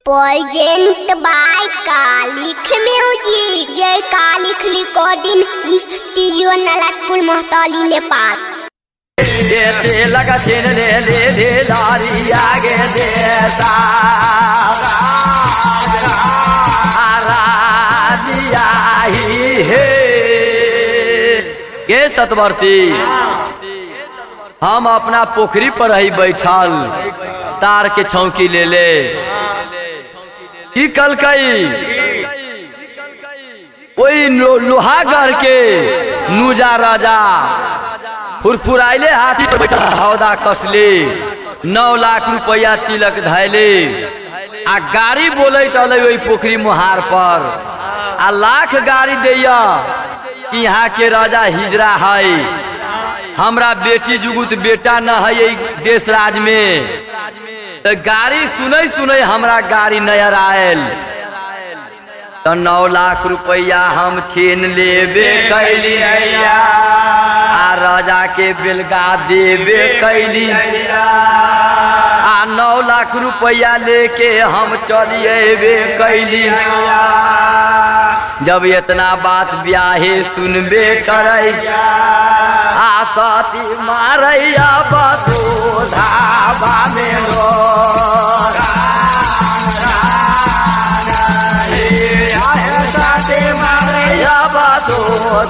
Present by Kalik Music, Jai Kalik Recording Studio, Nalatpur, Mohtali, Nepal. ऐसे लगा छीनने दे दारी आगे देता राजिया ही है के सतवर्ती हम अपना पोखरी पर ही बैठल तार के छौकी ले ले की कल कई वही लोहागर के नूजा राजा फुरफुराइले हाथी पर बैठा हौदा कसले 9 लाख रुपया तिलक धैले आ गाड़ी बोले तले वही पोखरी मुहार पर आ लाख गाड़ी दैया कि यहाँ के राजा हिजरा है हमरा बेटी जुगुत बेटा न है ये देश राज में तो गाड़ी सुने सुने हमरा गाड़ी नजर आयल तो 9 लाख रुपया हम छीन लेबे कैली आ राजा के बेलगा देबे कैली आ 9 लाख रुपया लेके हम चलिए कैली जब इतना बात ब्याहे सुनबे करे आ सती मारैया बसोधावा में लो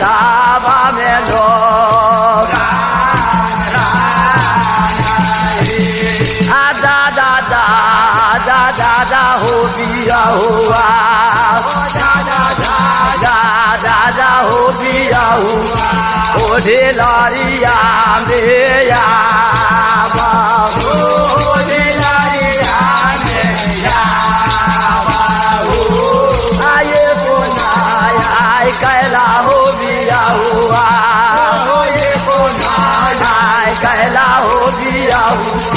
धावा में लो दादा दादा दादा हो बिया हुआ दादा हो बिया हुआ ओ ढेलारिया मेया बाबू ढेलारिया मेया बाबू आए बोनाया कैला हो बिया हुआ ये बोनाया कैला हो बिया हुआ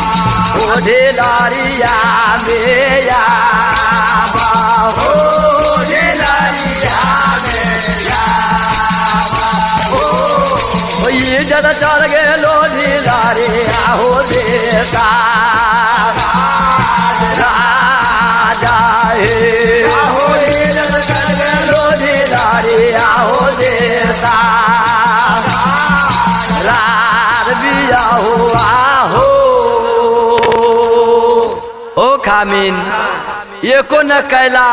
ओ ढेलारिया मेया बाबू ढेलारिया मेया बाबू ये जद चल गेलो ढेलारिया हो देता राजा हे हो हो देता रार बिया हुआ हो ओ खामिन एको न कैला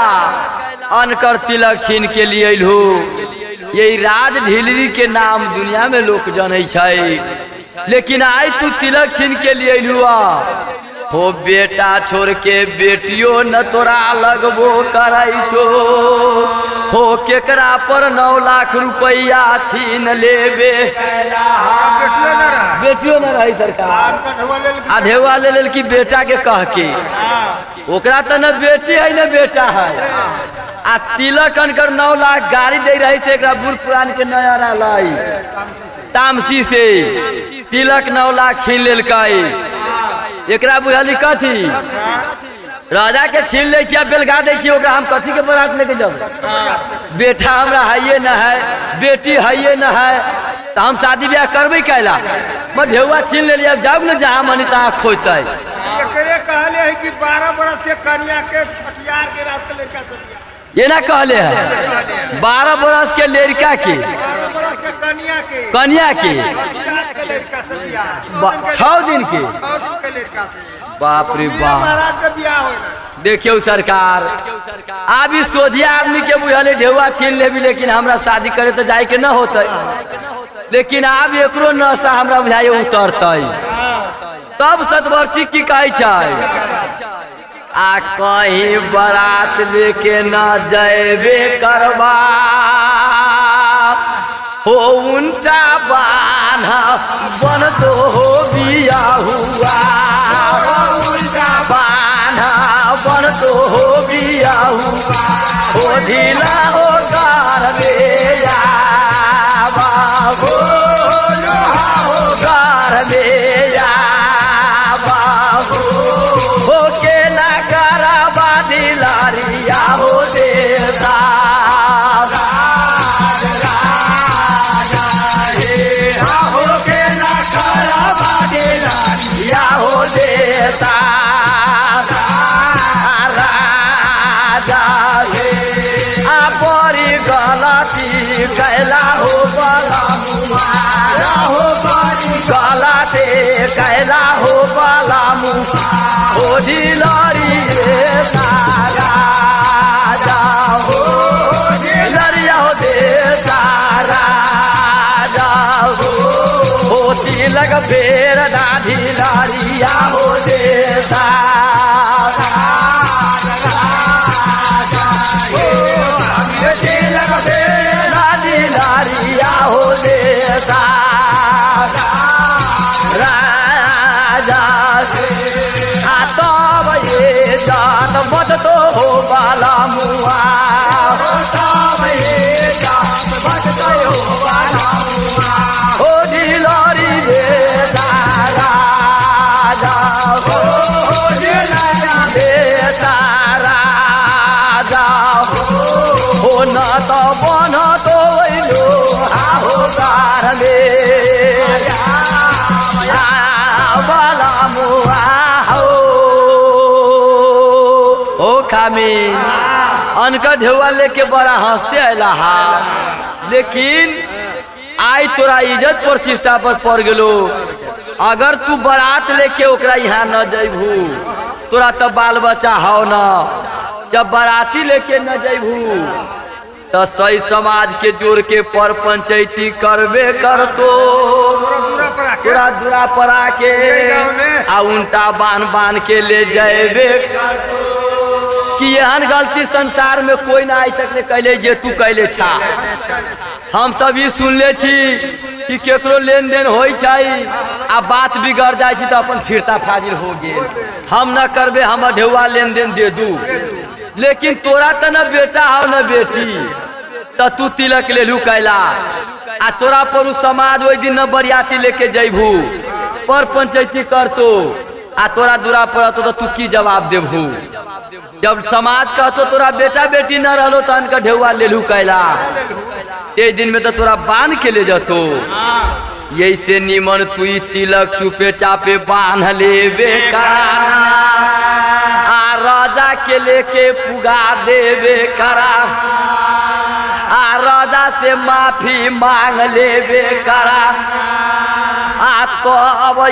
अनकर तिलक छीन के लिए हो यही राज ढिलरी के नाम दुनिया में लोग जाने छै लेकिन आई तू तिलक छीन के लिए हुआ हो बेटा छोड़ के बेटियों न तोरा लगबो कराई छो हो केकरा पर 9 लाख रुपया छीन लेबे बेटियों न रही सरकार आधेवा ले लेल की बेटा के कह के ओकरा तो न बेटी है न बेटा है आ तिलक अनकर 9 लाख गाड़ी दे रही थे एकरा बूढ़ पुरान के नया लाई तामसी से तिलक 9 लाख छीन लेल एकरा बुझली कथी राजा के छीन ले छिया बेलगा दे छियै ओकरा हम कथी के बरात लेके जब बेटा हमरा है न है बेटी है न है तो हम शादी ब्याह करबे कैला मैं ढेउआ छीन ले लिया जाब न जहाँ मनी तहाँ खोजते एकरे कहले है कि 12 बरस के कन्या के छठियार के रात लेके चलिया ये ना कहले है 12 बरस के लड़का के कन्या के 6 दिन के बाप रे बाप देखियो सरकार अभी सोझिया आदमी के बुझले ढेउआ छीन लेबी लेकिन हमरा शादी करे तो जाए के न होते लेकिन अब एकरो नशा हमरा बुझाए उतरते तब सतवर्ती की कहे छै आ कहीं बारात लेके न जाबे करबा हो उल्टा बान्हा बन तो हो बिया हुआ उल्टा बान्हा बन तो हो बिया हुआ हो ढीला हो कर बेया बाबू लोहा हो कर बेया बाबू हो के ना करबा दिलारिया हो देता हो के ना करबा दिलारिया हो देता कैला हो बाला मुआ हो गला ते कैला हो बाला मुआ हो दिलारी रे तारा जाओ लरिया हो दे तारा जाओ हो तिलक फेर दाढ़ी लारिया हो दे तारा तिलक फेर दाढ़ी लारिया हो दे राजा तब ये जात मत तो हो बाला मुआ तब ये जात मत तो हो बाला मुआ हो दिलारी दे तारा जाओ दिलारी दे तारा जाओ हो न तो बन तो वैलो हो कारले बाला मुआ हो खामी अनका ढेवा लेके बड़ा हंसते अला हा लेकिन आई तोरा इज्जत प्रतिष्ठा पर पड़ गेलो। अगर तू बारात लेके ओकरा यहाँ न जैबू तोरा तो बाल बच्चा हो न, जब बाराती लेके न जैबू तो सही समाज के जोड़ के पर पंचायती करबे करतो तोरा दूरा पर आके आ उल्टा बांध के ले जाबे कि एहन गलती संसार में कोई ना आज तक ने कैले जे तू कैले छा। हम सब ई सुनले छी कि केकरो लेन देन होई छै आ बात बिगड़ जाय छी तो अपन फिरता फाजिल हो गेल, हम न करबे हम ढेउआ लेन देन दे दू। लेकिन तोरा त न बेटा हो न बेटी त तू तिलक लेलू कैला आ तोरा पर समाज ओई दिन न बरियाती लेके जैबू पर पंचायती करतो आ तोरा दूरा पड़तो तो तू की जवाब देबू। जब समाज कहतो तोरा बेटा बेटी न रहलो तहन का ढेउआ लेलू कैला ते दिन में तो तोरा बांध के ले जतो। यही से निमन तू तिलक चुपे चापे बांध लेबे करा आ राजा के लेके पुगा देवे करा आ राजा से माफी मांग लेवे करा आ तो अब ई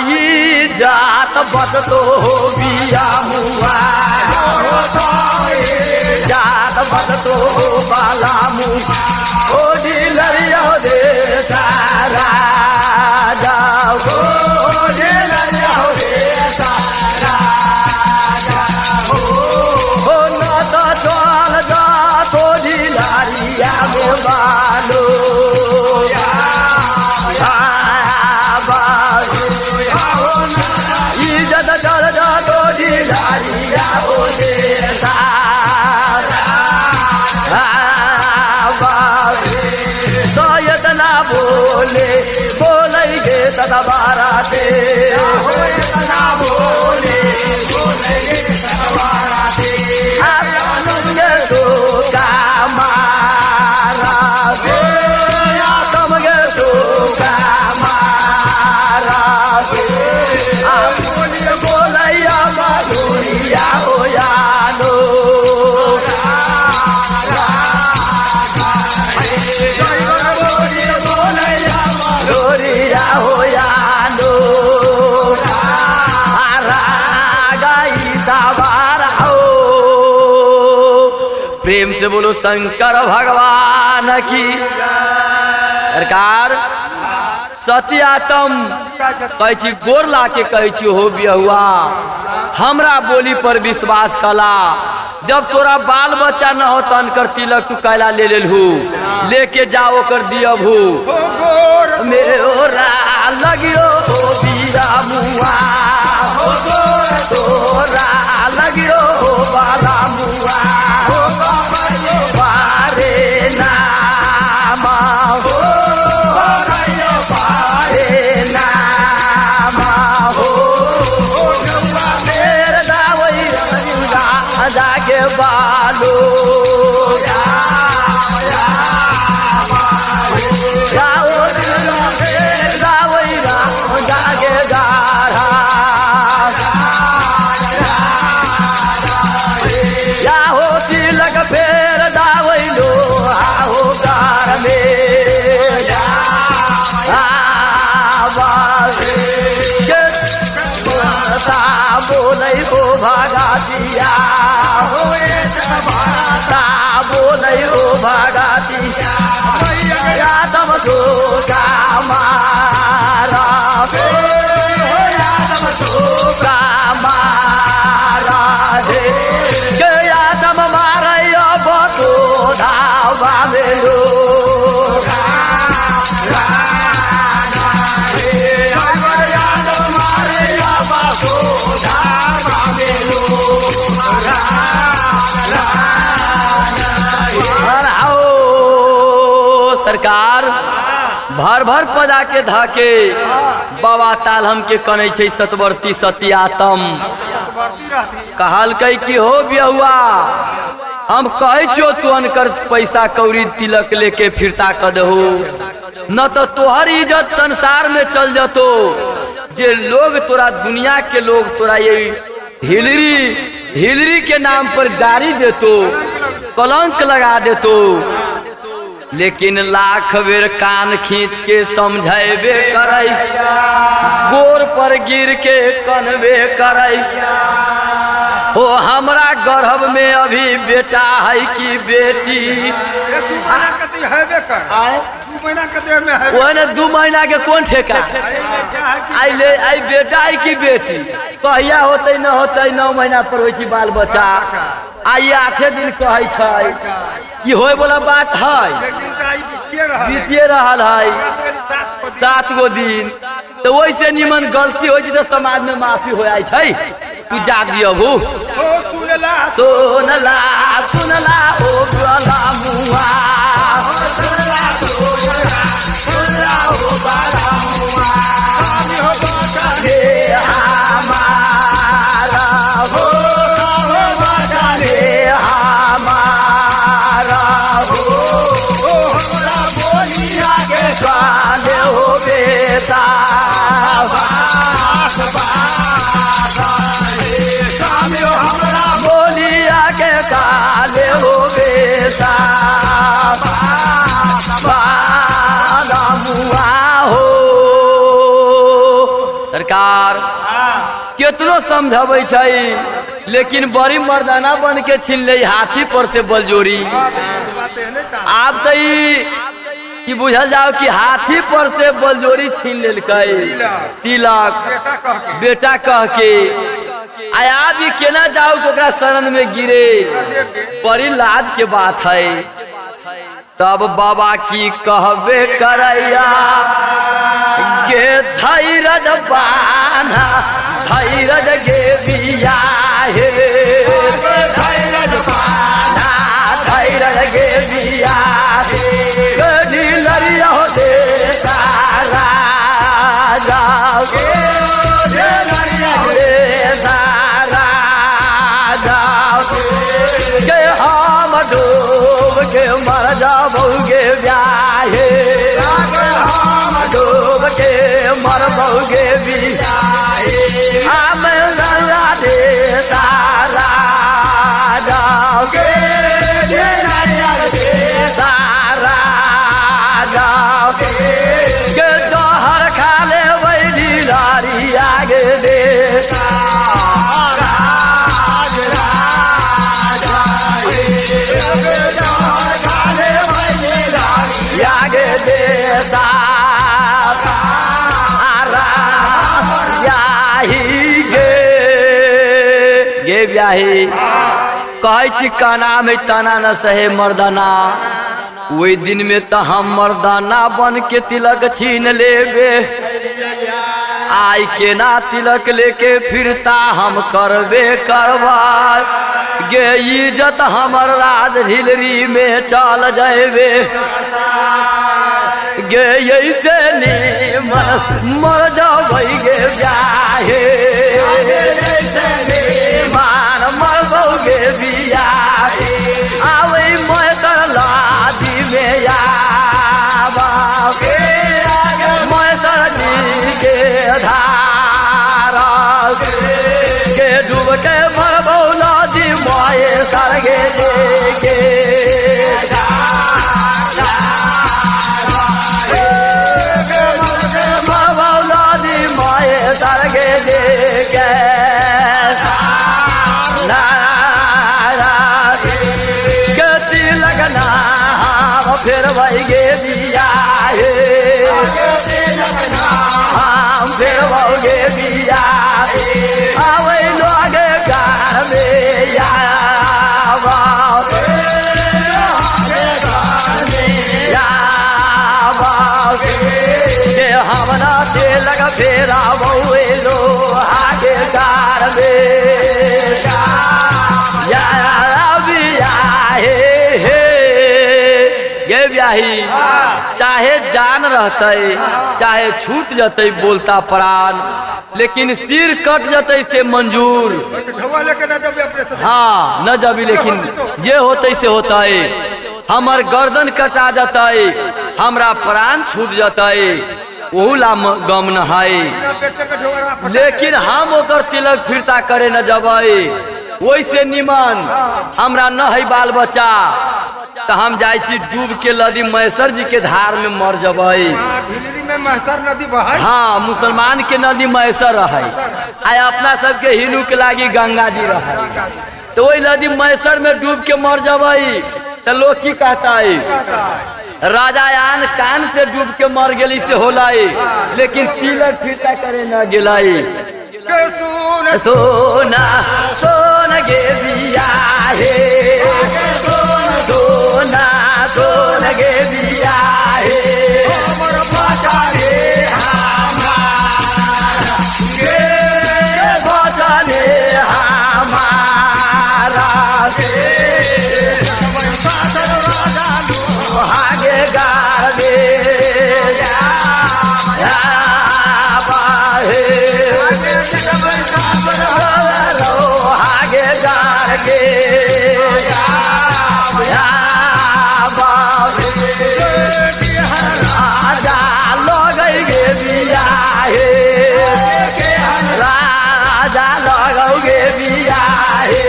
जात बदलो बिया मुआ जात बदलो बाला मुआ ओ दिलरिया दे सारा जाओ दिलरिया दे सारा जाओ ओ न तो चल जा तो दिलरिया में बालो इज्जत चल जा तो दिलरिया हो दे ना बोले बोलेंगे तदा बाराते ना बोले बोलेंगे तदा बाराते आसमानुंगे तो कामारा दे आसमानुंगे तो कामारा दे आप बोलिया माधुरिया हो यानो प्रेम से बोलो शंकर भगवान की सरकार। सत्यातम कहै गोर ला के कहै हो बिहुआ हमरा बोली पर विश्वास कला। जब तोरा बाल बच्चा न हो तन कर तिलक तू कैला ले लेलहू लेके जाओ कर दियबू मेरा लगियो बीरा मुआ हो तोरा लगियो बाला मुआ पारे नामा हो पारे नामा हो मेरे दावई जाके बालो दावई जाके गारा या हो तिलक फेर दावई लो आओ कार में धोखा मारा हे यादव धोखा मारा हे के यादव मारे अब तो धावा मेलो सरकार भर भर पदा के धाके बाबा ताल हमके कने छे सतवर्ती सतियातम बढ़ती रहती कहल कई कि हो बिहुआ हम कहे छो तू अनकर पैसा कौड़ी तिलक लेके फिरता कर दहो न तो तोहर इज्जत संसार में चल जतो जे लोग तोरा दुनिया के लोग तोरा ये हिलरी के नाम पर गाड़ी देतो कलंक लगा देतो लेकिन लाख बेर कान खींच के समझेबे करे गोर पर गिर के कनबे करे हो हमरा गर्भ में अभी बेटा है कि बेटी ये 2 महीना कति हेबे कर आए 2 महीना कति में है वो ने 2 महीना के कौन ठेका आई ले आई बेटा है कि बेटी कहिया होते न होते 9 महीना पर होई छी बाल बच्चा आई 8 दिन कहै छै ई होय वाला बात है एक दिन का बीतिए रहल है 7 गो दिन तो वैसे निमन गलती हो तो समाज में माफी हो जाए छै तू जाग दियो भू ओ सुनला सुनला सुनला ओ गला मुआ सुनला सुनला ओ गला मुआ आमी हो बाटा रे हमारा हो बाटा रे हमारा हो हमरा बोलिया के काले हो बेटा हमरा बोलिया के काले हो बेटा मुआ हो सरकार केतनो समझाबै छै लेकिन बड़ी मर्दाना बन के छीन ले हाथी पर से बलजोरी आप तो ई बुझल जाओ कि हाथी पर से बलजोरी छीन लेलकै तिलक बेटा कह के आया भी केना जाओ ओकरा शरण में गिरे बड़ी लाज के बात है तब बाबा की कहबे करैया गे धैर्य बाना धैर्य गे बिया हे धैर्य बाना धैर्य गे बिया गली लड़िया हो दे सारा जाओ गे लड़िया दे सारा जाओ गे हम डूब के मर जाओगे ब्याहे हम डूब के मर जाओगे ब्याहे हम लड़ा दे सारा जाओगे सारा जाओगे के तोहर खा ले वही लारी आगे दे आगे दे गे ब्याही कहे छी काना में ताना न सहे मर्दाना वही दिन में तो हम मर्दाना बन के तिलक छीन लेबे आई के ना तिलक लेके फिरता हम करबे करवा गे इज्जत हमर राज हिलरी में चल जाबे गे ऐसे मर जाओ गे ब्याहे मान मर गे बिया आवे मैं कर लादी में आगे मैं सरदी के धारा के डूब के मर बौलादी माए सरगे के सरगे के तिलक ना फिर वही गे बिया देवगे बिया आवे लोग गार में यावा के हमरा से लग फेरा बउए लो आगे गार में या बिया हे ये ब्याही चाहे जान रहते चाहे छूट जते बोलता प्राण लेकिन सिर कट जते से मंजूर ढवा लेके ना जब अपने से हाँ न जबी लेकिन जे होते से होता हमर गर्दन कटा जते हमरा प्राण छूट जते ओहू ला गम न है बेटे के ढवा लेकिन हम ओकर तिलक फिरता करे न जबे वैसे निमन हमरा न है बाल बच्चा तो हम जाय छी डूब के नदी मैसर जी के धार में मर जबै भिलरी में महसर नदी बहै हाँ मुसलमान के नदी मैसर रहे आय अपना सबके हिंदू के लागी गंगा जी रहे तो वही नदी मैसर में डूब के मर जबै तो लोग की कहता है राजायान कान से डूब के मर गेली से होला लेकिन तिलक फिरता करे न गेलाई सोना सोना गे बिया हे सोना सोना गे बिया हे हमर भाषा रे हमारा गे भाषा रे हमारा गे राजा आगे गावे आगे गागे राजा लगै गे बिया हे राजा लगौगे बिया हे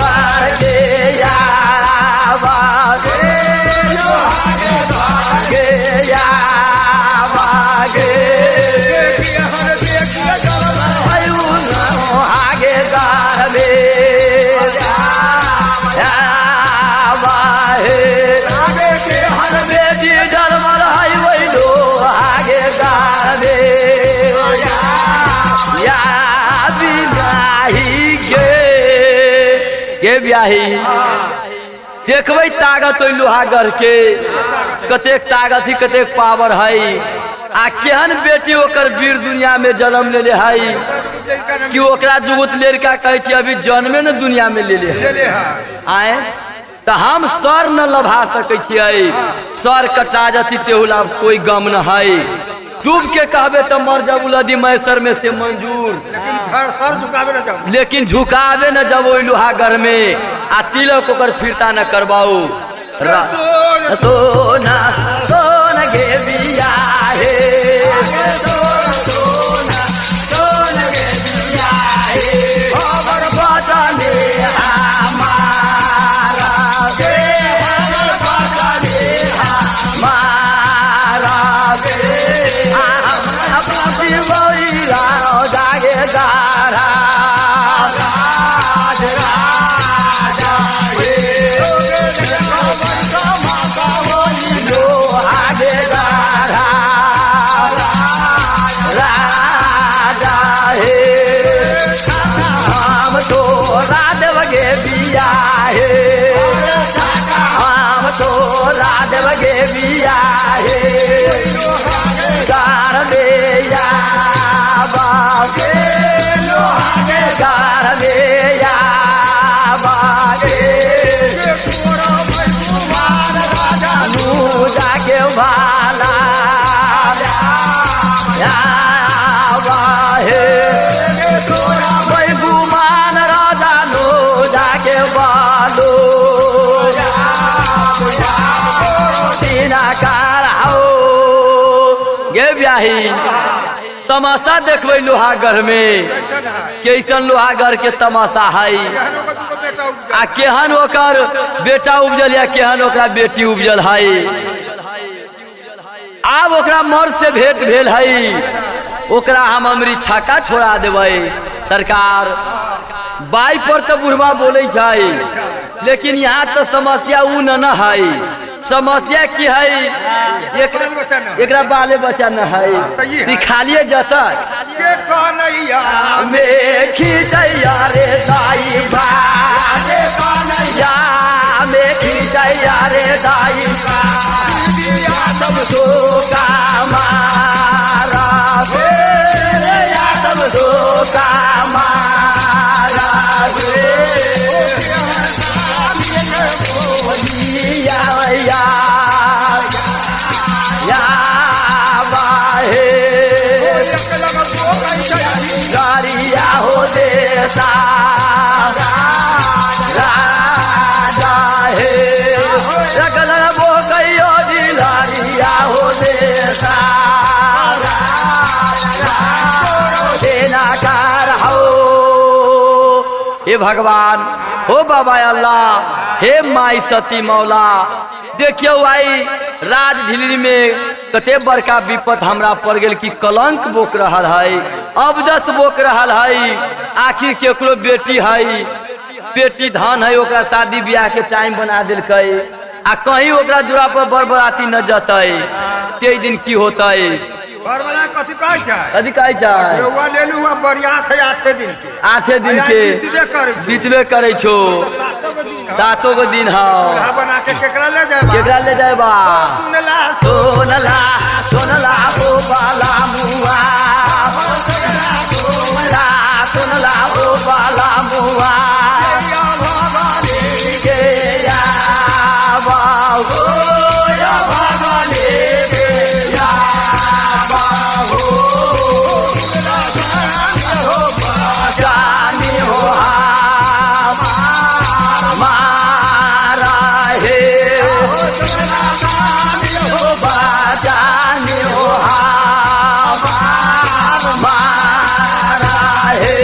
गागे या ब्याही देखबै ताकत ओइ लोहागर के कतेक ताकत ही कतेक पावर है आ केहन बेटी ओकर वीर दुनिया में जन्म ले है कि ओकरा जुगुत लड़का कहे छी अभी जन्मे न दुनिया में ले है आए तो हम सर न लभा सकै छियै सर कटा जती तेहुला कोई गम न है डूब के कहबे तो मर जाबू लदी मैसर में से मंजूर लेकिन झुकावे न जब ओइ लोहागर में आ तिलक ओकर फिरता न करबाऊ सोना सोना गे बिया हे सोना सोना गे बिया हे हमर बचने हमारा गे हमर बचने हमारा गे जागे गारा आगे गारा राजा हे हम तो राधव गे बिया हे हम तो राधव गे बिया हे गार दे या बागे गार दे या बागे नू जाके भाला बाहे भाई गुमान राजा नो जाके बालो तीना कार हो गे ब्याही तमाशा देखबै लोहागर में कैसन लोहागर के तमाशा है आ केहन ओकर बेटा उपजल या केहन ओकरा बेटी उपजल है आब ओकरा मर्द से भेंट भेल है ओकरा हम अमरी छक्का छोड़ा देबै सरकार बाई पर तो बुढ़वा बोले लेकिन यहाँ तो समस्या उ न है समस्या की है एकरा बाले बच्चा न है ती खालिए जता के कन्हैया में खींचैया रे दाई बा के कन्हैया में खींचैया रे दाई बा सब तो का मारा रे या सब तो का मारा रे गारिया हो देता राजा है रगल वो कहियो दिलारिया हो देता देना कार हो हे भगवान हो बाबा अल्लाह हे माई सती मौला देखियो आई राज ढिलरी में कते बड़का विपत हमरा पड़ गेल कि कलंक बोक रहल है अब दस बोक रहल है आखिर केकरो बेटी है बेटी धन है ओकरा शादी ब्याह के टाइम बना दिलकै आ कहीं ओकरा जोड़ा पर बरबराती न जतै ते दिन की होतै बरबरा कथी कहै छै कथी कहै छै रउआ लेलु हुआ बरियात है 8 दिन के बीतबे करे छो 7 गो दिन है बना के केकरा ले जाएबा सुनला सोनला सोनला ओ बाला मुआ सोनला ओ बाला मुआ के या बाबू या भगवाने के या बाबू जानी हो मारा है जानी हो मारा है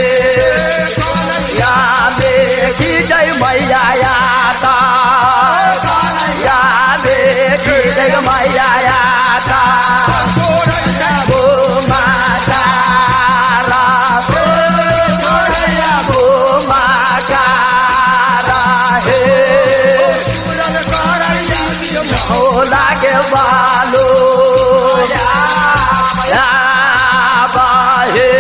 या देखी जय मैया याता या देखी जय मैया याता गो माता गो माता है हो लागे बालो या बाहे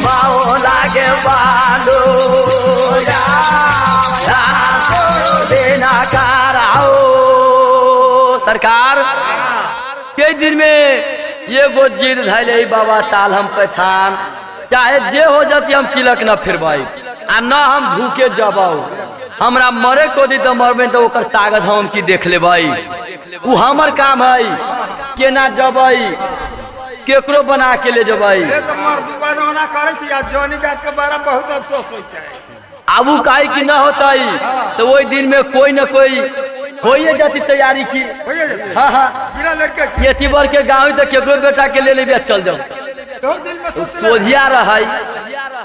माओ लागे बालो या देना कराओ सरकार के दिन में ये गो जिद धैले बाबा ताल हम पहचान चाहे जे हो जाती हम तिलक न फिरबाई आ न हम झुके जबाऊ हमरा मरे को दी तो मरबे तो ओकर ताकत हम की देख लेबाई उ हमर काम है केना जबाई केकरो बना के ले जबाई ये तो मर्दुआ होना करे छी आ जोनी जात के बारे में बहुत अफसोस होय छै आबू काहे की न होताई तो वही दिन में कोई न कोई होइए जाती तैयारी की हाँ हाँ बिना लड़के ये तिबर के गाँव तो केकरो बेटा के ले लेबे चल जाओ 2 दिन में सोझिया रहा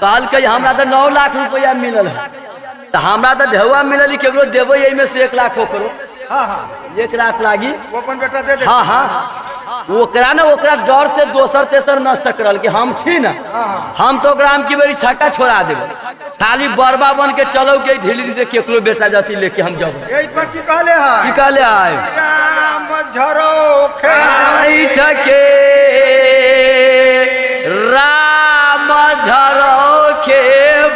कहल के हमरा तो 9 लाख रुपया मिलल है तो हमरा तो ढेउआ मिलल केकरो देवे यही में से 1 लाख हो करो हाँ हाँ 1 लाख लागी वो अपन बेटा दे दे हाँ हाँ ओकरा ना ओकरा डर से दोसर तेसर नष्ट करल कि हम छी ना हम तो ग्राम की बेरी छक्का छोड़ा देब खाली बरबा बन के चलो के ढिलरी से केकरो बेटा जाती लेके हम जब यही पर की कहले है की कहले आए राम झरो आई छके राम झरो के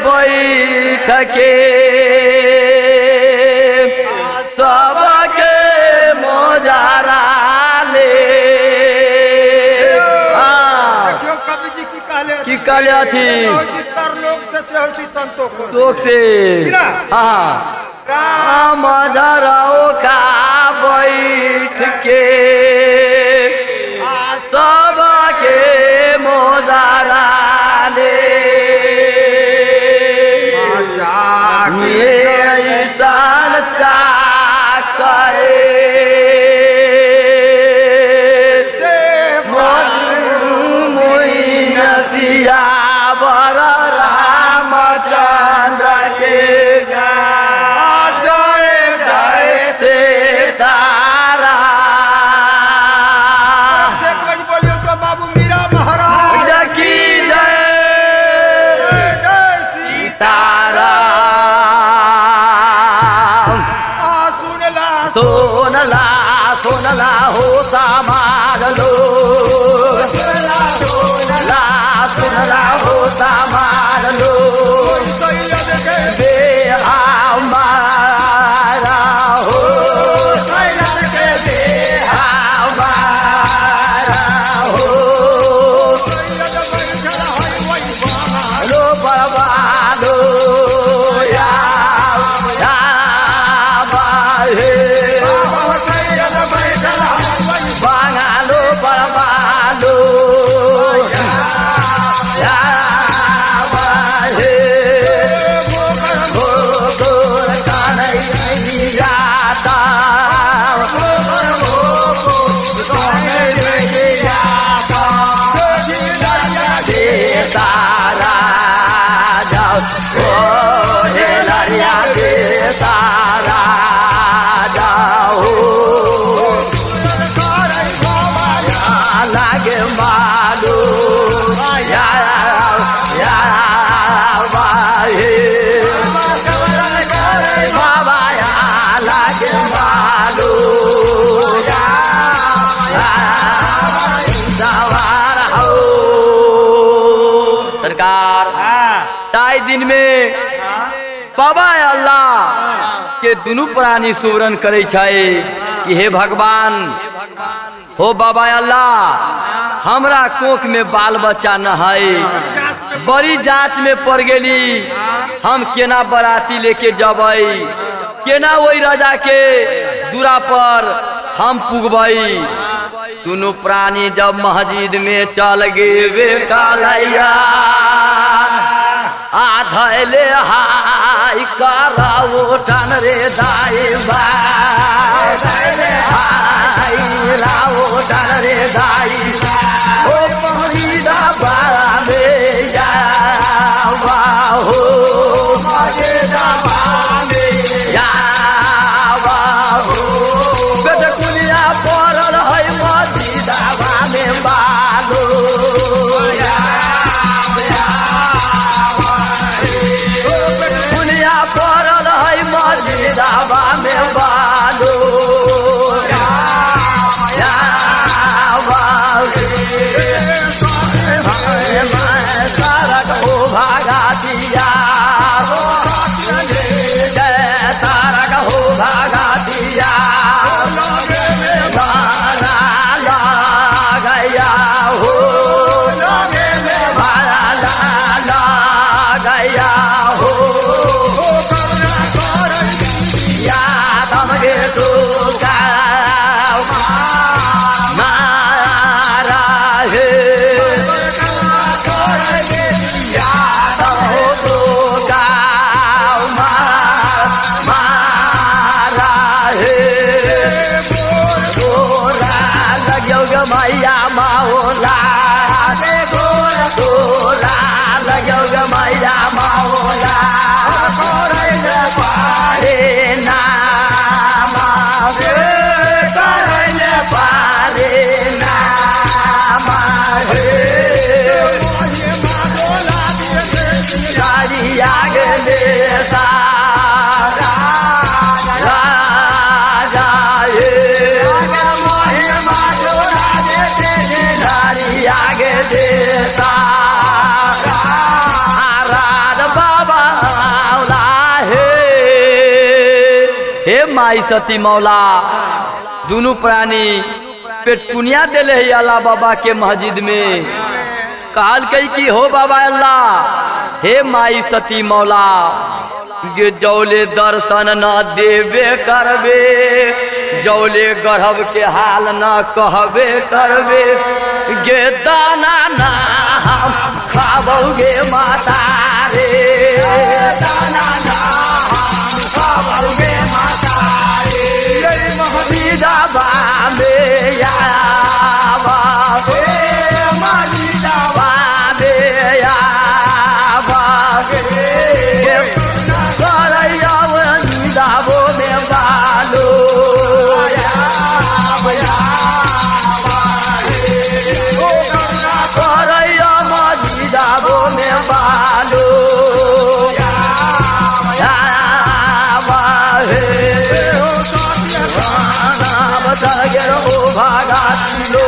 बैठ के सबके मोजारा ले कवि जी की कहले थी सर लोग से होती संतोष लोग से हाँ राम झरो का बैठ के सबके मोजारा ले ऐसान चाकरे सिया बर रामचंद्र के जय जय से तारा भैया दे तारा जाओ लागे मालू या बाहे बाबा या लागे मालू सवार हो सरकार ताई दिन में बाबा अल्लाह के दुनू प्राणी सुवरण करे छे कि हे भगवान हो बाबा अल्लाह हमरा कोख में बाल बच्चा न है बड़ी जांच में पड़ गेली हम केना बराती लेके जबै केना वही राजा के दूरा पर हम पुगबै दोनों प्राणी जब मस्जिद में चल गे कालैया आधले हाय कराओ टन रे दाई हाय लाओ टन रे दाई ओ पहिला बाबे या बाहो पहिला बाबे या बाहो बेटकुलिया पड़ल है मस्जिदा बामे बालो बेटकुलिया पड़ल है मस्जिदा बामे बालो तारक हो भागा दिया तारक हो भागा दिया मारा ला गया हो मारा ला गया हो याद मगे तो मारा है मैया माओला तोरा लगो ग मैया माओला पारे नाम पारे नाम आगे दे आगे देता राज बाबा मौला हे माई सती मौला दोनों प्राणी पेटकुनिया दिले है अल्लाह बाबा के मस्जिद में कहल कही कि हो बाबा अल्लाह हे माई सती मौला गे जौले दर्शन न देवे करबे जौले गर्भ के हाल न कहबे करबे गे दाना ना हम खाबोगे माता रे दाना ना हम खाबोगे माता रे मस्जिदा बामे या बाबे मस्जिदा बामे या बाबे करैया दाबो में बालो करैया मस्जिदाबो में बालो भागा लो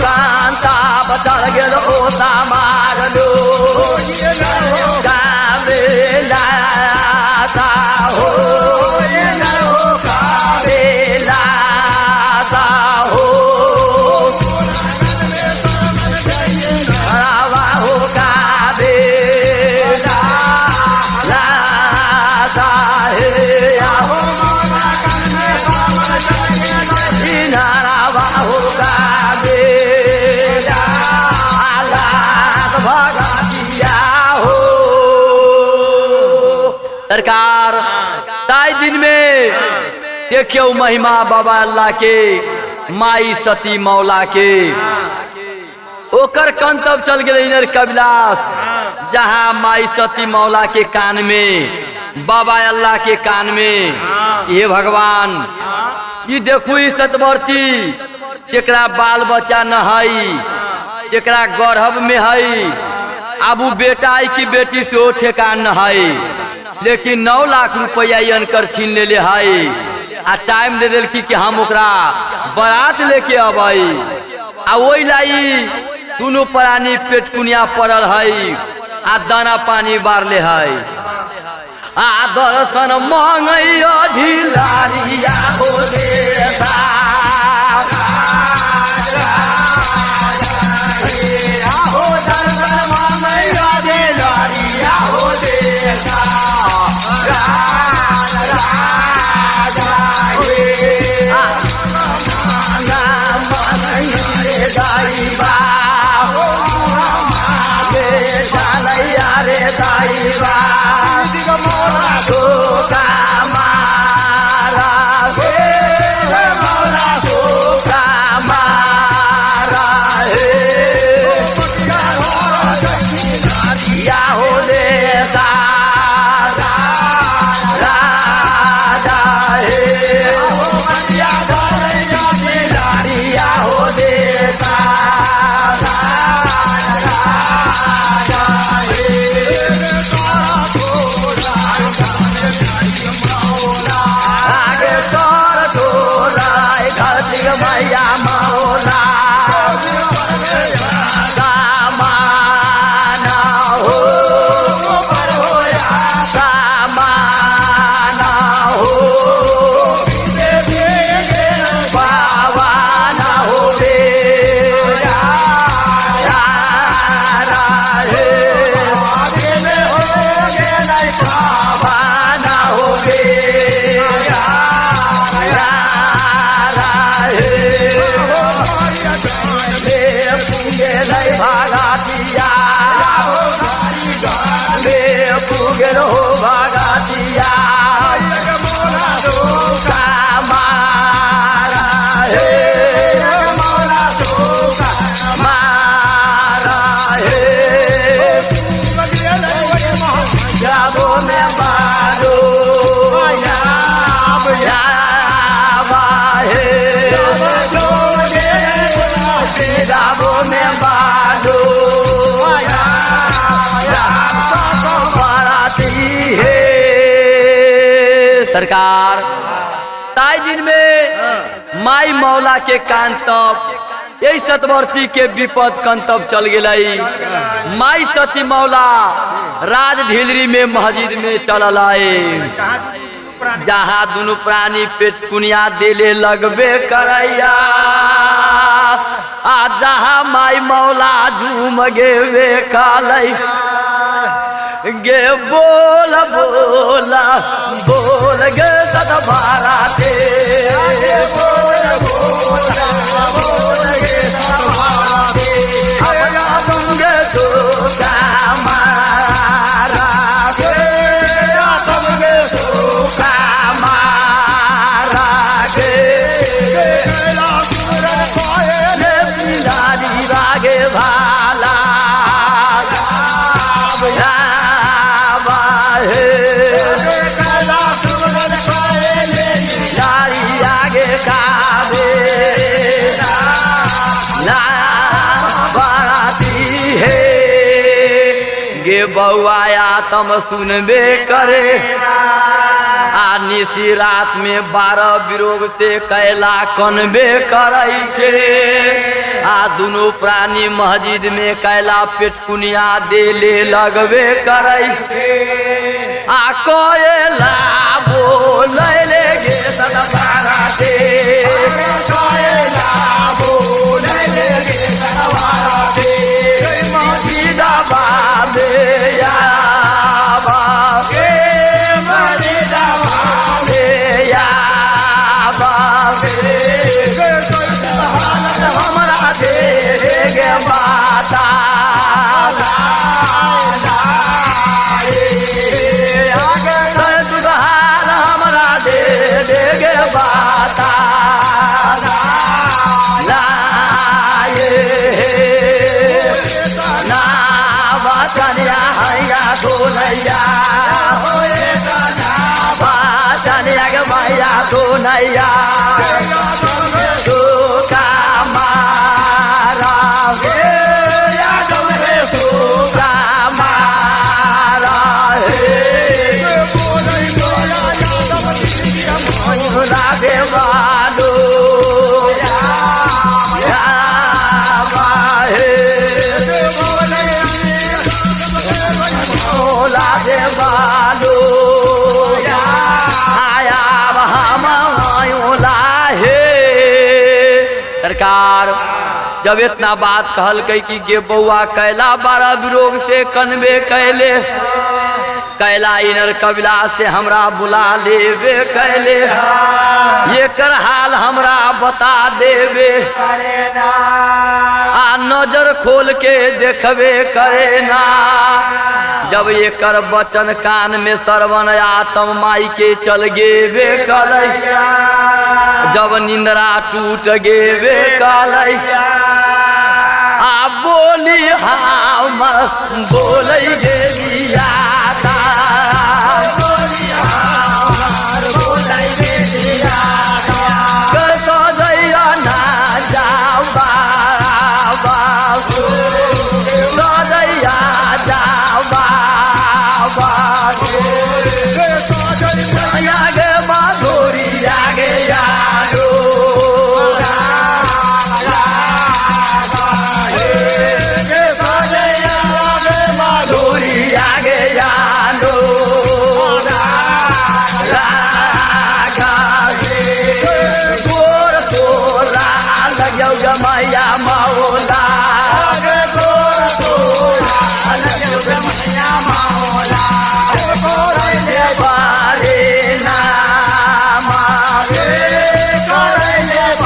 कांता बचल गेल ओ मार लो काबेलाता हो काबेलाता हो हरावा हो काबेलाता हे आहो नारावा हो भागा दिया हो सरकार ताई दिन में देखियो महिमा बाबा अल्लाह के माई सती मौला के ओकर कंतब चल गए कबिलास जहाँ माई सती मौला के कान में, बाबा अल्लाह के कान में, ये भगवान ये देखू ई सतवर्ती जेकरा बाल बच्चा न हई, जेकरा गर्भ में हई, अब उ बेटा की बेटी से ओ ठेकान न हई, लेकिन 9 लाख रुपया अनकर छीन ले हई। आ टाइम दे दिल कि हम ओकरा बारात लेके अबई। आ वही लाई दोनों प्राणी पेटकुनिया पड़ल हई, आ दाना पानी बारले हई। आ दर्शन मांगई ढिलारिया हो देता, हो दर्शन मांगई ढिलारिया हो देता। सरकार ताई दिन में माई मौला के कान तब यही सतवर्ती के विपद कंतब चल गई। माई सती मौला राज ढिलरी में मस्जिद में चल आए, जहाँ दोनों प्राणी पेट कुनिया दिले लगबे करैया। आ जहाँ माई मौला झूम गेवे कालै गे बोल बोला बोल गे सतभारा दे, बोल बोला बोल गे सतभारा दे। अपना संगे तो मारा गे, संगे तो मारा गे, बिलारी रागे भाला बउआया तम सुनबे करे। आ निशी रात में 12 बिरोग से कैला कनबे करई छे। आ दोनों प्राणी मस्जिद में कैला पेटकुनिया देले लगबे करई छे। आ कैला बोलैले गे सतभारा दे, कैला बोलैले गे सतभारा दे। मस्जिदा बाबे या बाबे, मस्जिदा बाबे या बाबे, हमरा दे गे माता आगे नैया बाजन के मैया तो नैया तो का मारा देवालो देवालो आया हे सरकार जब इतना बात कहल कई कि गे बउआ कैला 12 विरोग से कन्वे कैले कैला इनर कबिला से हमरा बुला लेवे कैले ये कर हाल हमरा बता देवे आ नजर खोल के देखबे करे ना जब ये कर बचन कान में श्रवण आत्म माई के चल गेवे कलै जब निंद्रा टूट गेवे कलै आ बोली हम बोलै गेलिया मैया मौला बारे नाम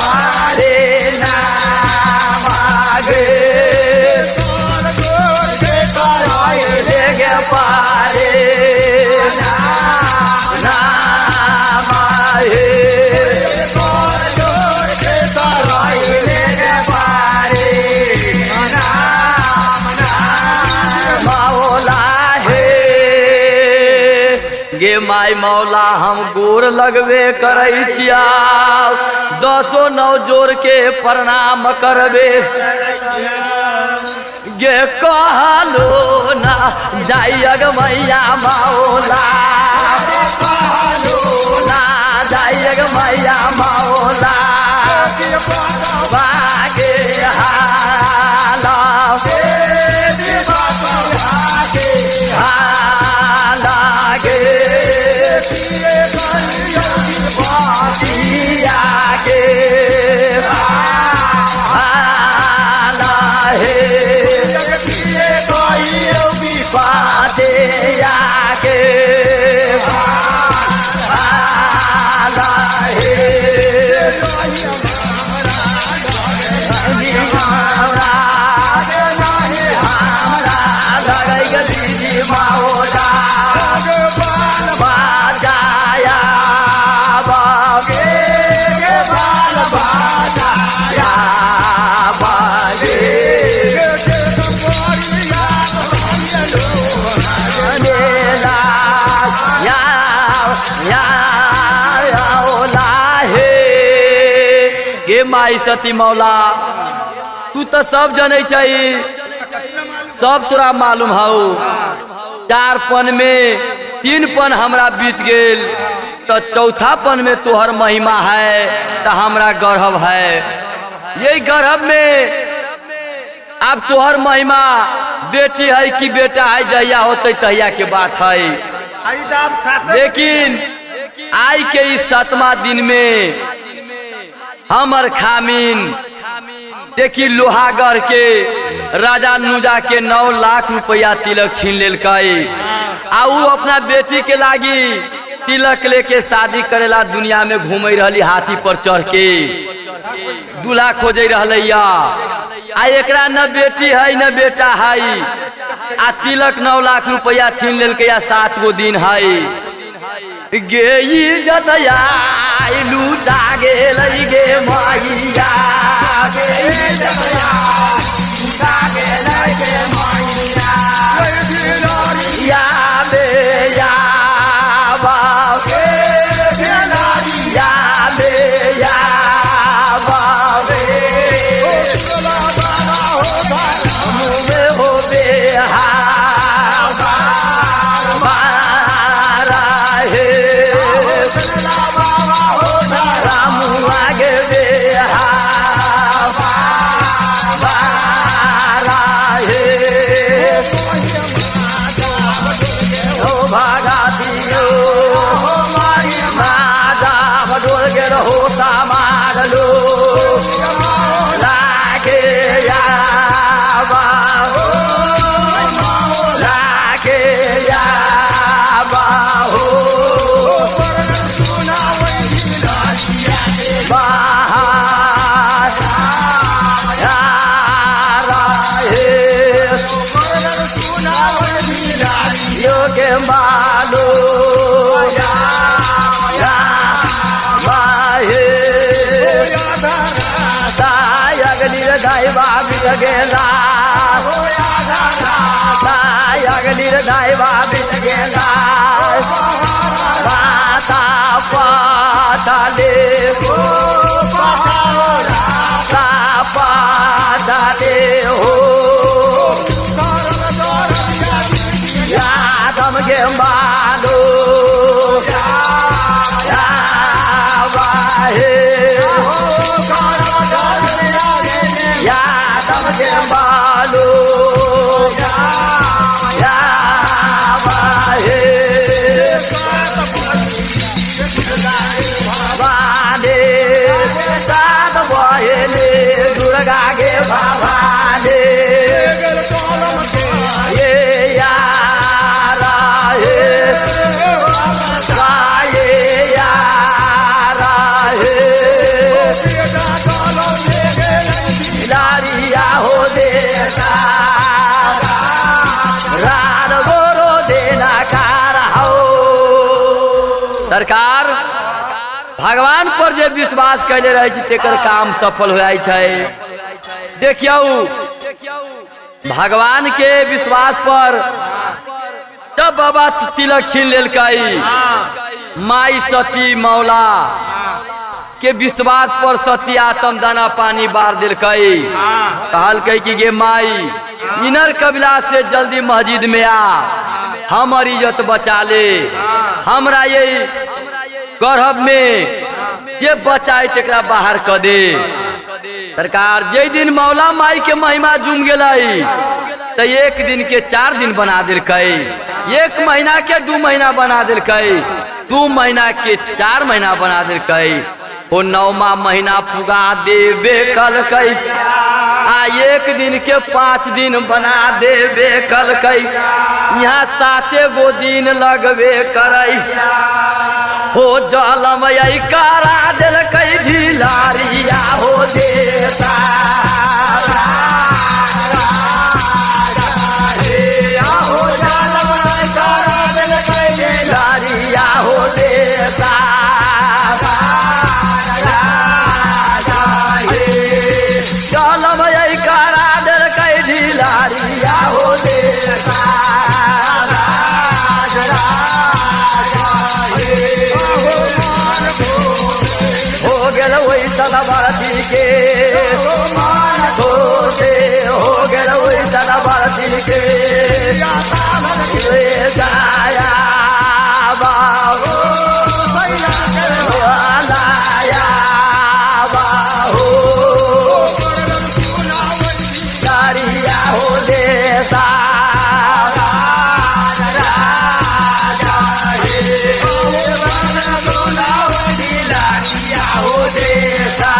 बारे नाम गे पारे नाम गे माई मौला हम गोर लगबे करै छिया 10 जोड़ के प्रणाम करबे गे कहलो ना जाइग मैया मौला ना जाइग मैया मौला बागे हाला माई सती मौला तू तो सब जनै चाहिए सब तोरा मालूम हो 4 पन में 3 पन हमरा बीत गेल तो 4था पन में तोहर महिमा है तो हमरा गर्भ है यही गर्भ में अब तोहर महिमा बेटी है कि बेटा है जहिया होते तहिया के बात है लेकिन आई के इस 7वां दिन में हमर खामिन देखी लोहागढ़ के राजा नुजा के 9 लाख रुपया तिलक छीन लेलकै आ उ अपना बेटी के लागी तिलक लेके शादी करेला दुनिया में घूमे रहली हाथी पर चढ़ के दूल्हा खोजे रहलैया आ एकरा न बेटी है न बेटा है आ तिलक 9 लाख रुपया छीन लेलकै या 7 गो दिन है गे जतया लूटा गेल गे मैया या बे बालो बाहे सायग निर्धाय बाबी गेला सायग निर्धाय बाबी गेला पाता पाताले पाताले हो यादम गे मालो बाहे यादम गे मालो बाहे बाले सात बहेले दुर्गा गे बाबाले ये यारा हे ये यारा हे लारिया हो देता रार गोरो देना कार हो। सरकार भगवान पर जे विश्वास कैले रहे छी तेकर काम सफल हो जाय छै। देखियौ भगवान के विश्वास पर जब बाबा तिलक छीन लेलकै माई सती मौला के विश्वास पर सती आत्म दाना पानी बार दिलकै कहलकै कि गे माई इनर कबिला से जल्दी मस्जिद में आ हमर इज्जत बचा ले हमरा ये गर्भ में जे बचाए तेकरा बाहर क दे। सरकार जे दिन मौला माई के महिमा जुम गेलै तो एक दिन के 4 दिन बना दिलकै 1 महीना के 2 महीना बना दिलकै 2 महीना के 4 महीना बना दिलकै ओ 9वां महीना पुगा देबे कलकै आ 1 दिन के 5 दिन बना देबे कलकै यहाँ 7 गो दिन लगबे करै हो जलम यही करा दिलकै ढिलारिया हो देता हो जलम करा दिलकै ढिलारिया हो देता जलम यही करा दिलकै ढिलारिया हो देता हो गेल वही सदाबरती के हो गेल वही सदाबरती के जाया बाबू लाया बाबू दारिया हो देता हो देता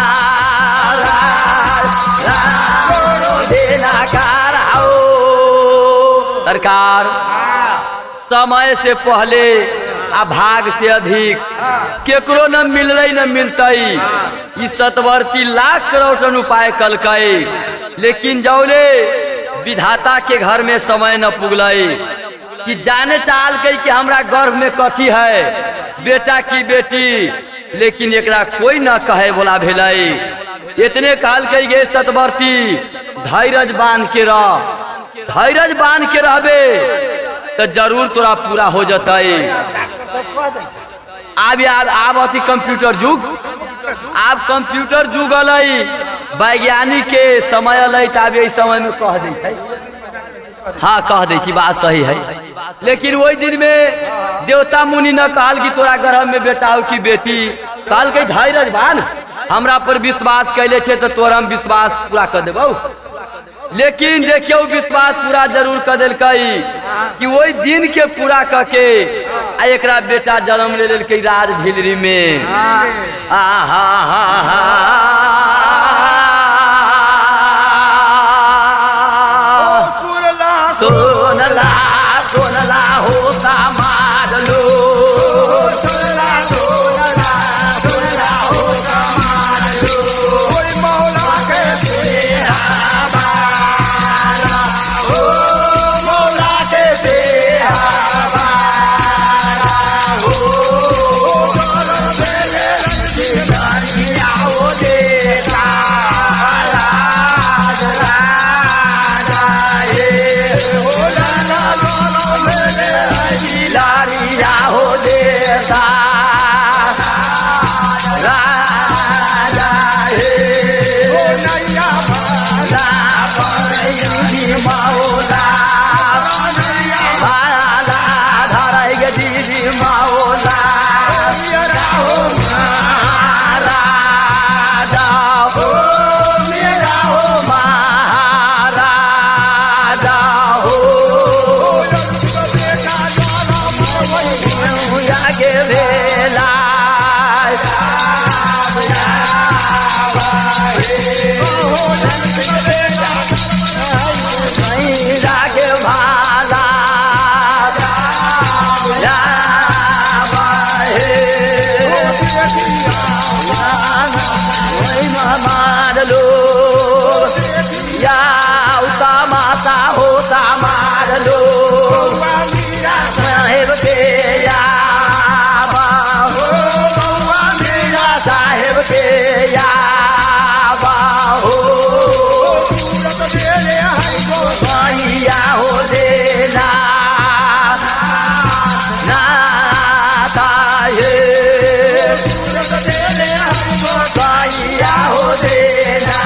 देना कार हो। सरकार समय से पहले आ भाग से अधिक केकरो न मिललै न मिलतै ई सतवर्ती लाख करोड़ उपाय कलकै लेकिन जौले विधाता के घर में समय न पुगलै कि जाने चाहलकै कि हमरा गर्भ में कथी है बेटा की बेटी लेकिन एकरा कोई न कहे बोला भेलै इतने कहलकै गे सतवर्ती धैर्य बांध के रह धैर्य बांध के रहबे तो जरूर तोरा पूरा हो जतै। आब अथी कंप्यूटर युग आब कंप्यूटर युग अलै वैज्ञानिक के समय अलै त आब एहि समय में कह दै छै हाँ कह दै छी बात सही है लेकिन वही दिन में देवता मुनि न कहल कि तोरा गर्भ में बेटा हो कि बेटी कहलकै धैर्य बांध हमरा पर विश्वास कैले छे तो तोरा हम विश्वास पूरा कर देबौ लेकिन देखियो विश्वास पूरा जरूर कर दिलकै कि वही दिन के पूरा करके आ एकरा बेटा जन्म ले लेलकै राज झिलरी में आहा हा हा सोनला सोनला हो समाज लो सोनला सोनला सोनला हो समाज लो कोई मौला के बेहारा हो मौला के बेहारा मौला मेरा हो महाराजा हो मेरा हो महाराजा हो के बेला जागे भाला मार लो या उता माता होता मार लो साहेब के या बाहो मेरा साहेब के या बाहो भैया हो देना नाता ये भैया हो देना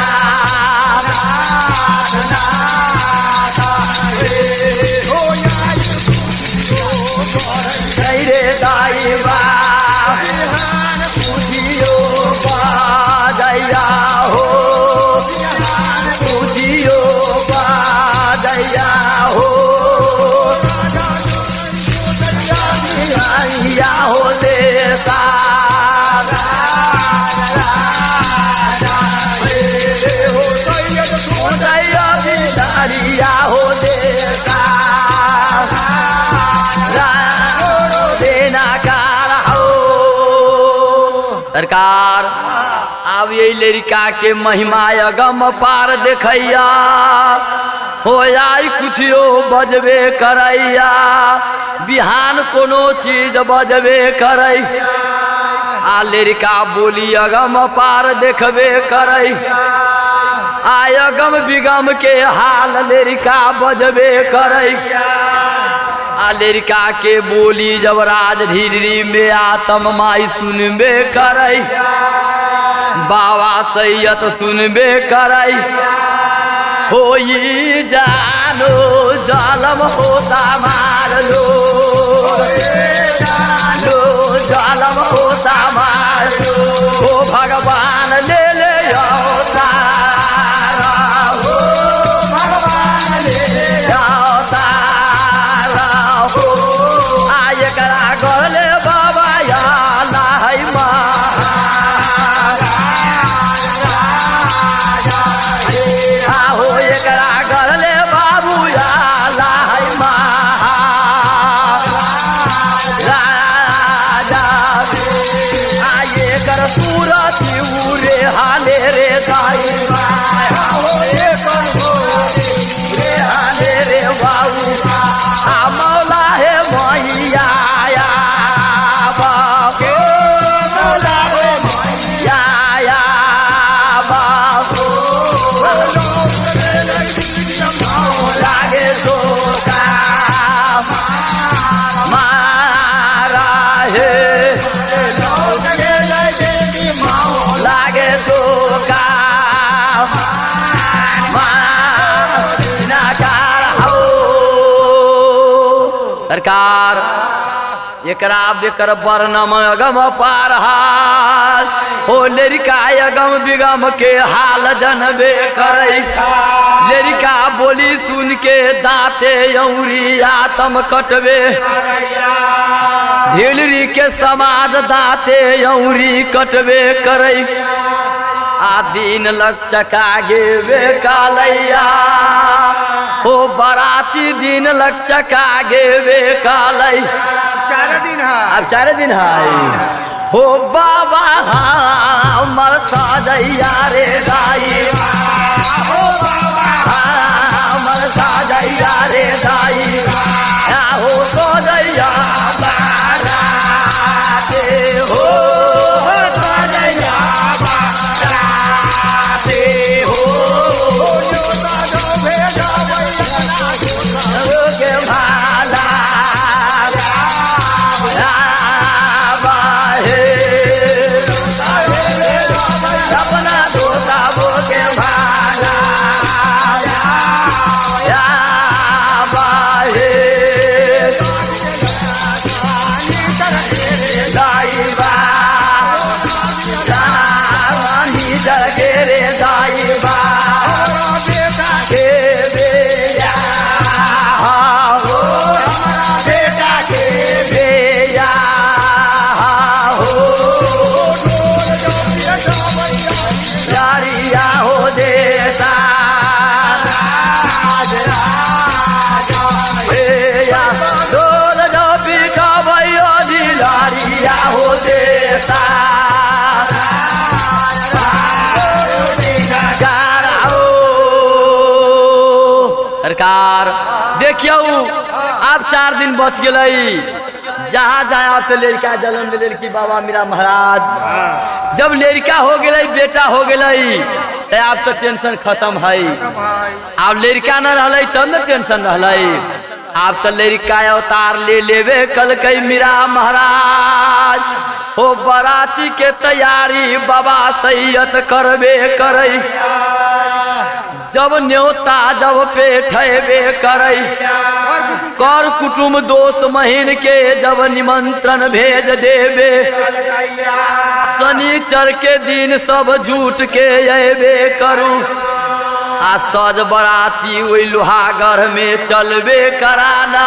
रे दाई बा पूजियो बाजैया हो पूजियो बाजैया हो या हो देता दरिया हो देता देना कार हो सरकार अब ये लड़का के महिमा अगम पार देखैया हो आई कुछो बजबे करैया बिहान कोनो चीज बजबे करै आ लड़का बोली अगम पार देखबे करै आय अगम बिगम के हाल लड़का बजबे करै आ लड़का के बोली जब राजधीरी में आतम माई सुनबे करै बाबा सैयद सुनबे करै होई जानो जालम होता मार लो जानो जालम होता मार लो हो भगवान ले ले अवतार हो भगवान ले ले अवतार हो आय करा गले बाबा या लाई मा हो एकरा गले बाबू या लाई मा राजा आये कर सूरत उरे हाले रे दाई हो एकर हो रे हाले रे बाबू आ मौला है मैया या बाबू मौला है मैया या बाबू लागे सोका मारा है लागे सोका नाकार हो सरकार एकरा बेकर वर्णम अगम पार हाल हो लड़का अगम बिगम के हाल जनबे करै लड़का बोली सुन के दाते औरी आतम कटबे ढिलरी के समाज दाते औरी कटबे करै आ दिन लग चका गेबे कालैया हो बराती दिन लग चका गेबे कालै 4 दिन है अब 4 दिन है हो बाबा हमर साजैया रे दाई हो बाबा हमर साजैया रे दाई हो साजैया बाराते हो साजैया बाराते हो के भाला अपना दोता वो के भाला देखियो अब 4 दिन बच गई। जहाँ जाया तो लड़का जन्म ले लड़की बाबा मेरा महाराज। जब लड़का हो गई बेटा हो गई तो अब तो टेंशन खत्म है। अब लड़का न रह तब न टेंशन रह। अब तो लड़का अवतार ले लेवे कल कई मेरा महाराज। हो बराती के तैयारी बाबा सैयद करबे करई। जब न्योता जब पेठबे करई कर कुटुम दोस्त महीन के जब निमंत्रण भेज देवे। शनिचर के दिन सब झूठ के अबे करू। आ सज बराती वही लोहागर में चलबे कराना।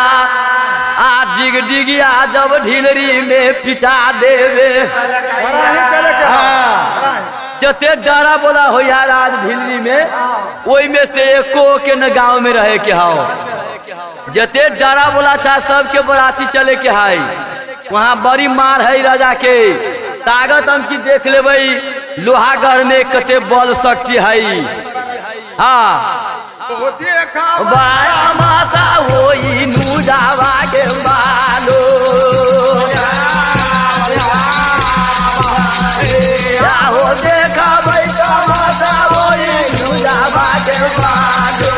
आ डिग डिगिया जब ढिलरी में पिटा देवे। जते डरा बोला हो यार आज ढिलरी में वही में से एको के न गाँव में रहे के हाओ। जते डरा बोला था सबके बराती चले के हाई। वहाँ बड़ी मार है राजा के ताकत हम की देख लेबै। लोहागर में कते बल शक्ति है। हाँ बाया माता वही नुजावा के बालो। हो देखा बैठा माता वही नुजावा के बालो।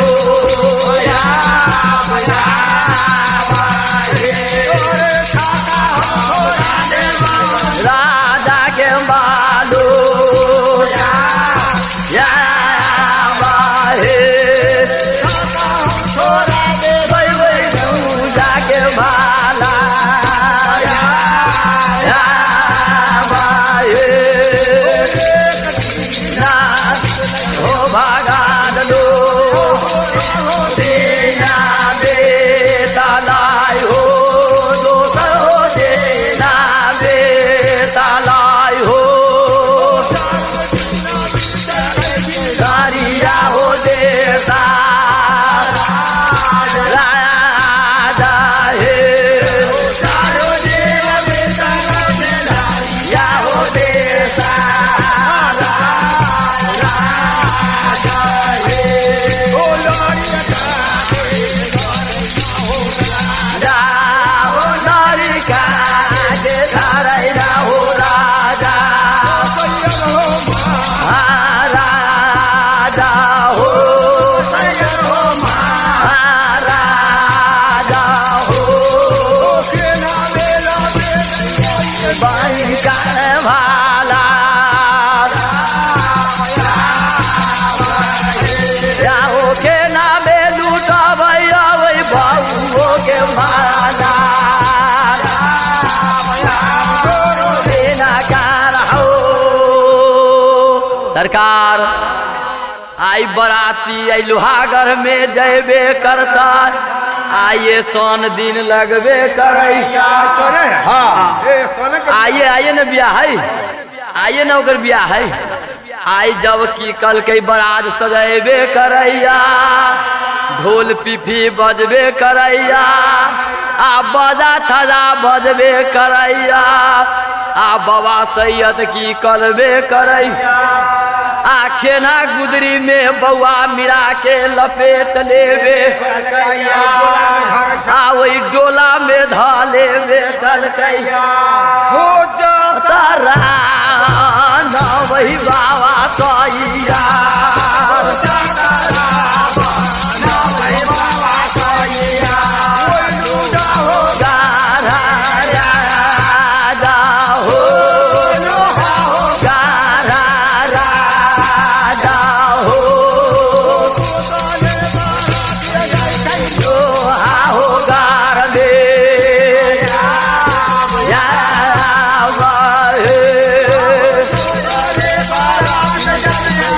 राजा के बालो सरकार आई बराती आई लोहागर में जयबे करता। आइए सोन दिन लगबे करे। हाँ आइए आइए न ब्याह है। आइए न ओकर ब्याह है। आई जब की कल के बरात सजेबे करैया। ढोल पिफी बजबे करैया। आ बजा छजा बजबे करैया। आ बाबा सैयद की करबे करैया। आखेना गुदरी में बउआ मिला के लपेट लेवे। आ वही डोला में धा लेवे कलकैया। हो जाता ना वही बाबा सैया।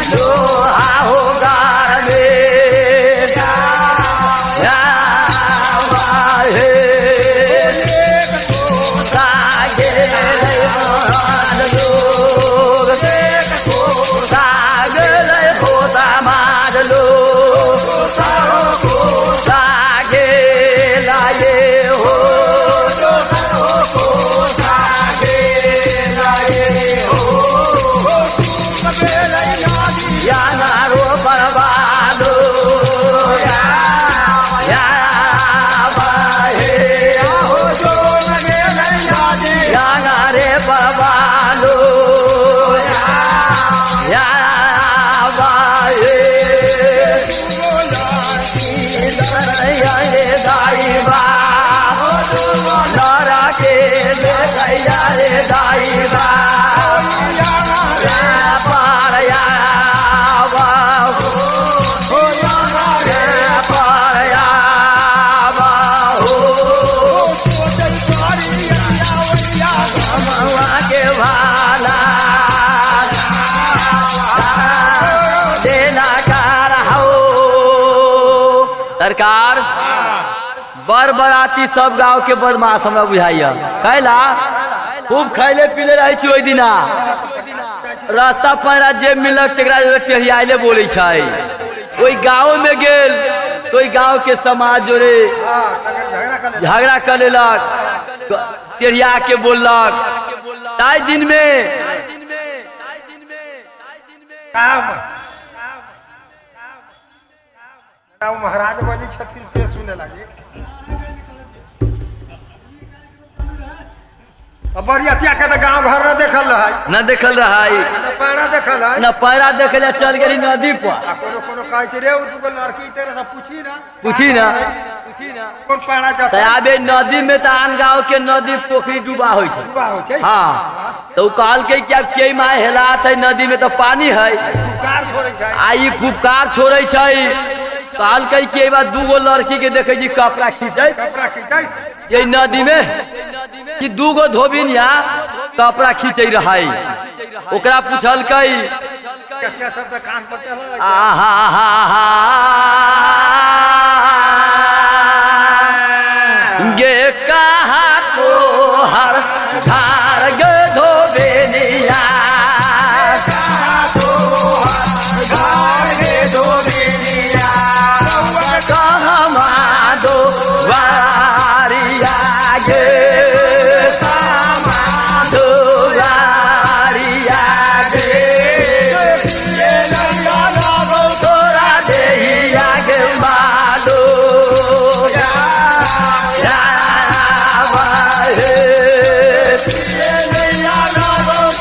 Oh जाइबा पारया के भाला देना कार हो सरकार बर बराती सब गांव के बदमाश हमरा बुझाइया कैला खूब खैले पीले रहे छी ओहि दिना रास्ता पैरा जे मिलक तेकरा टेढ़ियाले बोले छै ओहि गाँव में गेल तो ओहि गाँव के समाज जोड़े झगड़ा कर लेलक टेढ़िया के बोललक ताई दिन में महाराज बनी छथिन से सुने लगे बरियातिया के तो गाँव घर न देखल रहा न देखल रहा न पैरा देखल है न पैरा देखे ला चल गई नदी पर कोनो कोनो कहे छै रे दुगो लड़की तेरे से पूछी ना कौन पैरा जाता तो आबे नदी में तो आन गाँव के नदी पोखरी डूबा हो छै हाँ तो कहल के क्या के माय हेलात है नदी में तो पानी है फुफकार छोड़े छै आई फुफकार छोड़े छै कहल के बात दूगो लड़की के देखे जी कपड़ा खींचे ये नदी में कि दूगो धोबिन या कपड़ा खींचे रहे ओकरा पूछल कई सब कान पर चल गे कहा तो हर झार गे धोबिनिया दो वारिया गे दो वारिया गे तोरा देहिया गे मालो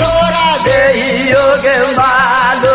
तोरा देहियो गे मालो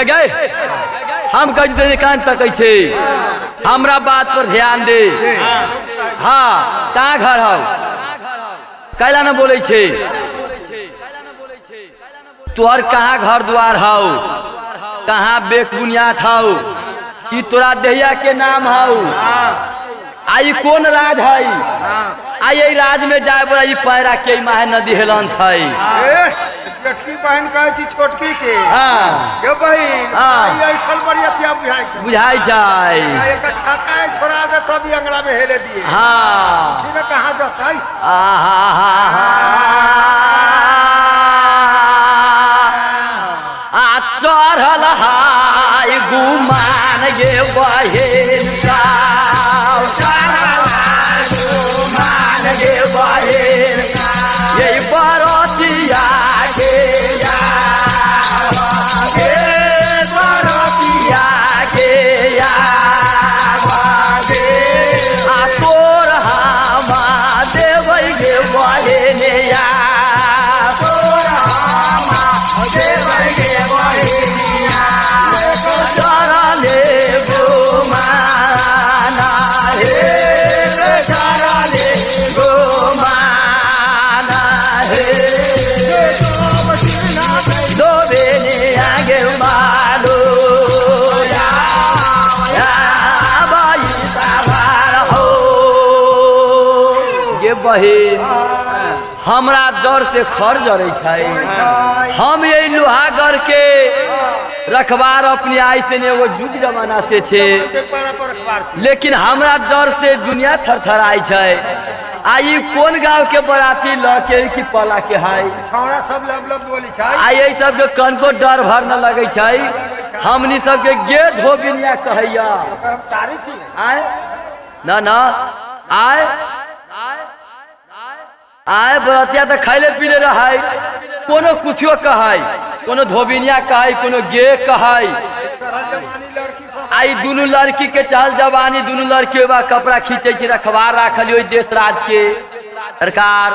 गए हम कहीं कान तक हमरा बात पर ध्यान दे हाँ कहाँ घर हो कैला न बोले छे तोहर कहाँ घर द्वार हो कहाँ बेक बुनियाद हो कि तोरा देहिया के नाम हो आई कौन राज है आई राज में जाए बड़ा पैरा के माहे नदी हेलन थे जेठकी बहन कहे छी छोटकी के हाँ गे बहिन हाँ। आई छल बरियातिया बुझाई छै एक छक्का छोड़ा दे तब अंगना में हेले दिए हाँ सीधे कहाँ जाता आ चढ़ल हाय गुमान गे बहिन गुमान गे बहिन ये बरतिया के बरतिया के आ तोर हमा देबै गे बहिन बहिन हमरा डर से खर जरे हम ये लोहागर के रखबार अपने आई से एगो जुग जमाना से छे लेकिन हमरा डर से दुनिया थरथराई आई कौन गांव के बराती लके की पला के हाई छौड़ा सब लब लब बोली छै आई सब के कन को डर भर न लगे हमनी सबके गे धोबिनिया कहैया ओकर हम सारी छी आय ना ना आय आय बरतिया तो खैले पीले रहाय कोनो कुछो कहै कोनो धोबिनिया कहै कोनो गे कहै तरह जवानी लड़की सब आई दुनू लड़की के चहल जवानी दुनू लड़की बा कपड़ा खींचे छी रखबार राखल ओहि देश राज के सरकार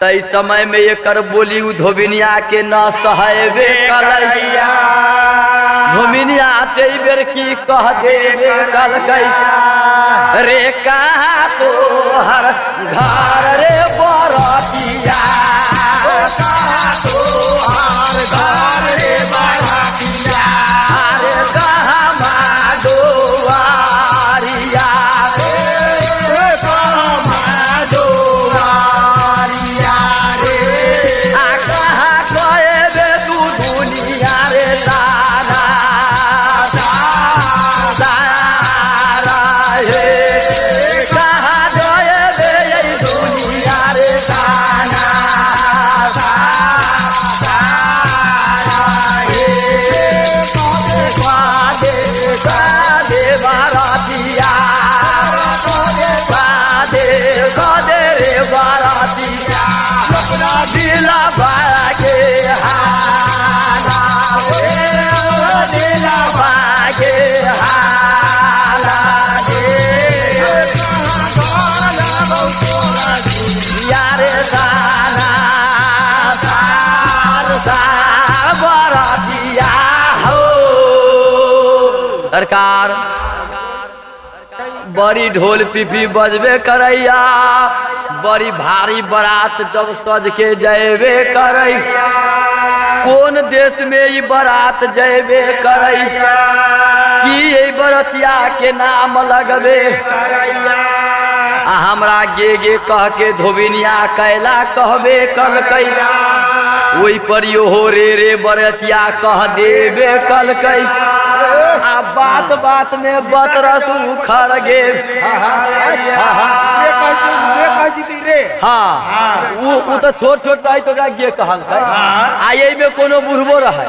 तई समय में एकर बोली उ धोबिनिया के न सहबे कलैया धोबिनिया ते बेर की कह देबे कलकै रे कहाँ तो हर घर रे बरतिया कहाँ तो हर घर रे बरतिया रे कहाँ माडोवारिया रे कहाँ माडोवारिया रे आ कहाँ कहबे तू दुनिया रे दाना दारा हे कहाँ कहबे ये दुनिया रे दाना दारा हे कादे कादे बारातिया कादे रे बारातिया अपना दिला बागे हाला दिला बागे हाला यारे दाना सार बारातिया हो सरकार बड़ी ढोल पिपी बजबे करैया बड़ी भारी बारात जब सज के जयबे करै कौन देश में ई बारात जयबे करै की ये बरतिया के नाम लगबे आ हमरा गे गे कह के धोबिनिया कैला कहबे कलकै ओहि पर यो हो रे बरतिया कह देबे कलकै आ बात बात में बतरस उखड़ गेल हाँ वो तो छोट छोट रहे तो गे कहल आ यही में कोनो बुढ़बो रहे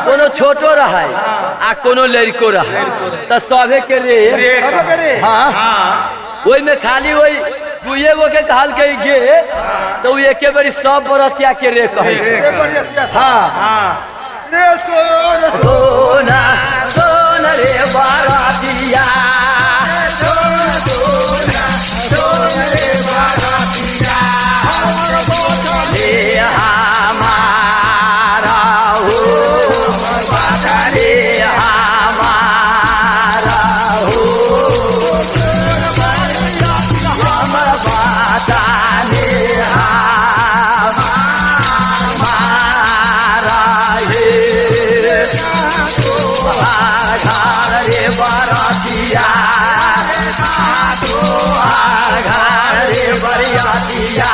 कोनो छोटो रहे आ कोनो लड़को रहे तो सभे के रे हाँ वही में खाली वही दुए गो के कहल के गे तो एके बारी सब बरतिया के रे कहे हाँ सोना सोना रे बारातिया सोना रे बारातिया रे हमारा हो रे हमारा हो हमर बाता रे हमारा हे रे बारातिया रे बरियातिया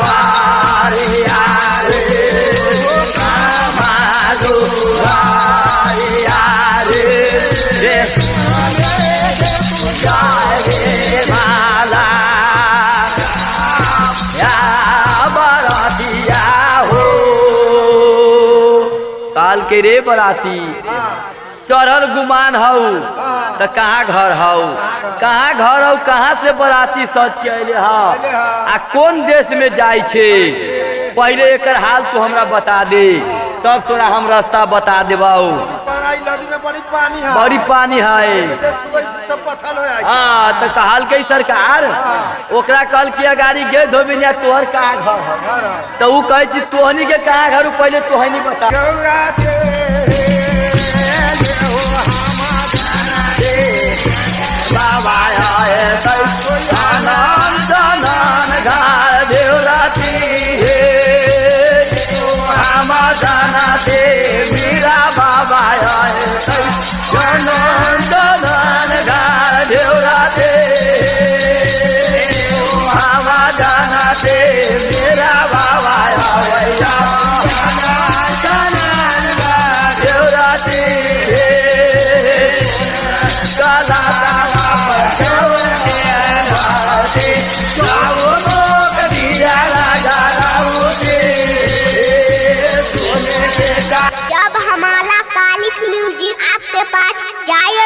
माधोआरिया रे माधोआरिया रे रे माला या बरातिया हो काल के रे बराती चढ़ल गुमान हऊ तो कहाँ घर हऊ कहाँ घर हऊ कहाँ से बराती सज के अले आ कौन देश में जाय छे पहले एकर हाल तू हमरा बता दे तब तोरा हम रास्ता बता देबाऊ बड़ी पानी है हाँ तो कहल के सरकार ओकरा कल किया गाड़ी गे धोबिनिया तोहर कहाँ घर है तो ऊ कहे छी तोहनी के कहाँ घर पहले तोहनी बता बाबा आए आनंद घर देवराती हम जाना दे मेरा बाबा आए आनंद घर देवराते हम जाना दे मेरा बाबा आए के पास जाए